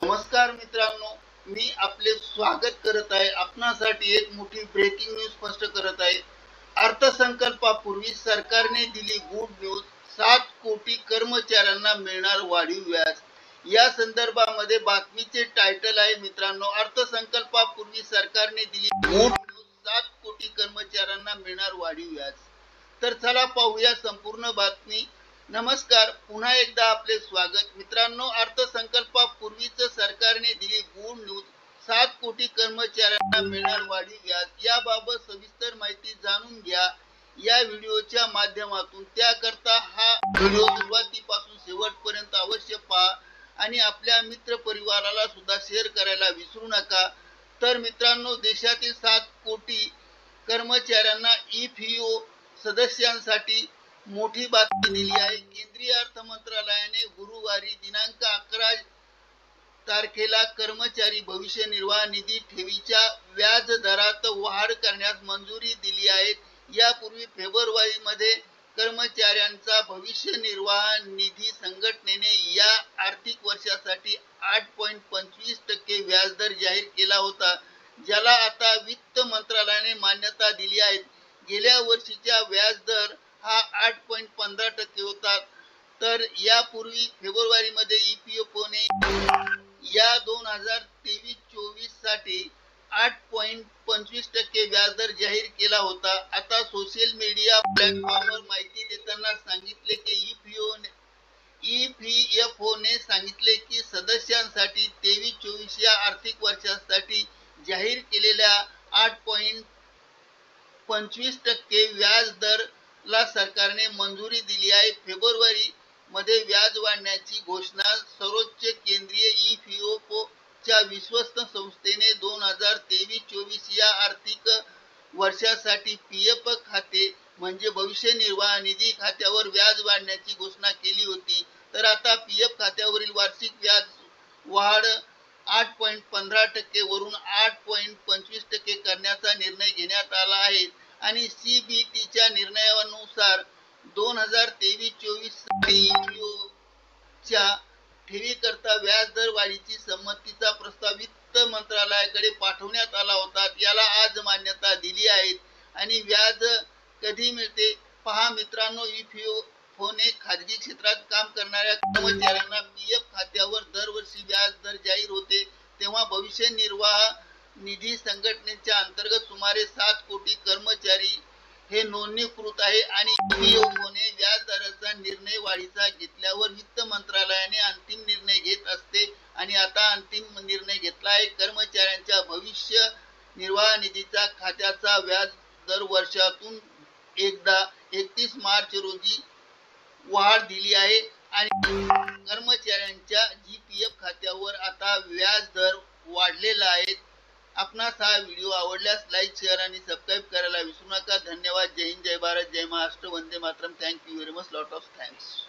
नमस्कार मित्रांनो, मी आपले स्वागत करत आहे. आपणासाठी एक मोठी ब्रेकिंग न्यूज स्पष्ट करत आहे. अर्थसंकल्पापूर्वी सरकारने दिली गुड न्यूज. 7 कोटी कर्मचाऱ्यांना मिळणार वाढीव व्याज. या संदर्भामध्ये बातमीचे टायटल आहे मित्रांनो, अर्थसंकल्पापूर्वी सरकारने दिली गुड न्यूज. 7 कोटी कर्मचाऱ्यांना मिळणार वाढीव व्याज. तर चला पाहूया संपूर्ण बातमी. नमस्कार, पुन्हा एकदा आपले स्वागत. मित्रांनो, अर्थसंकल्पापूर्वीच सरकारने दिली गुड न्यूज. 7 कोटी कर्मचाऱ्यांना मिळणार वाढीव व्याज. याबाबत सविस्तर माहिती जाणून घ्या या व्हिडिओच्या माध्यमातून. त्याकरता हा व्हिडिओ सुरुवातीपासून शेवटपर्यंत अवश्य पहा आणि आपल्या मित्र परिवाराला सुद्धा शेअर करायला विसरू नका. तर मित्रांनो, देशातील 7 कोटी कर्मचाऱ्यांना EPO सदस्यांसाठी मोठी बातमी दिली आहे. केंद्रीय अर्थ मंत्रालयाने गुरुवारी दिनांक 11 तारखेला कर्मचारी भविष्य निर्वाह निधी ठेवीच्या व्याज दरात वाढ करण्यास मंजुरी दिली आहे. यापूर्वी फेब्रुवारीमध्ये कर्मचाऱ्यांचा भविष्य निर्वाह निधी संघटनेने या आर्थिक वर्षासाठी 8.25% व्याजदर जाहीर केला होता, ज्याला आता वित्त मंत्रालयाने मान्यता दिली आहे. गेल्या वर्षीचा व्याजदर हा 8.15% होता. तर यापूर्वी फेब्रुवारीमध्ये EPFOने या 2023-24 साठी 8.25% व्याजदर जाहीर केला होता. आता सोशल मीडिया प्लॅटफॉर्मवर माहिती देताना सांगितले की EPFOने सांगितले की सदस्यांसाठी 23-24 या आर्थिक वर्षासाठी जाहीर केलेल्या 8.25% व्याज दराला सरकारने मंजुरी दिली आहे. फेब्रुवारी मध्ये व्याज वाढवण्याची घोषणा सर्वोच्च केंद्रीय EPFOच्या विश्वस्त संस्थेने 2023-24 या आर्थिक वर्षासाठी PF खाते म्हणजे भविष्य निर्वाह निधी खात्यावर व्याज वाढवण्याची घोषणा केली होती. तर आता PF खात्यावरील वार्षिक व्याज वाढ 8.15% वरून 8.25% करण्याचा निर्णय घेण्यात आला आहे आणि CBTच्या निर्णयानुसार 2023-24 साठी EPOच्या ठेवीकरता व्याजदर वाढीची संमतीचा प्रस्ताव वित्त मंत्रालयाकडे पाठवण्यात आला होता. याला आज मान्यता दिली आहे. आणि व्याज कधी मिळते पहा मित्रांनो, EPFOने खाजगी क्षेत्रात काम करणाऱ्या कर्मचाऱ्यांना PF खात्यावर दरवर्षी व्याज दर जाहीर होते, तेव्हा भविष्य निर्वाह निधी संघटनेच्या अंतर्गत सुमारे 7 कोटी कर्मचारी हे नोंदणीकृत आहे आणि EPFOने व्याज दराचा निर्णय वाढीचा घेतल्यावर वित्त मंत्रालयाने अंतिम निर्णय घेत असते आणि आता अंतिम निर्णय घेतला आहे. कर्मचाऱ्यांच्या भविष्य निर्वाह निधीचा खात्याचा व्याज दर वर्षातून एकदा 31 मार्च रोजी वाढ दिली आहे आणि कर्मचाऱ्यांच्या GPF खात्यावर आता व्याज दर वाढलेला आहे. आपणास हा व्हिडिओ आवडल्यास लाईक, शेअर आणि सबस्क्राईब करायला विसरू नका. धन्यवाद. जय हिंद, जय भारत, जय महाराष्ट्र, वंदे मातरम. Thank you very much. Lot of thanks.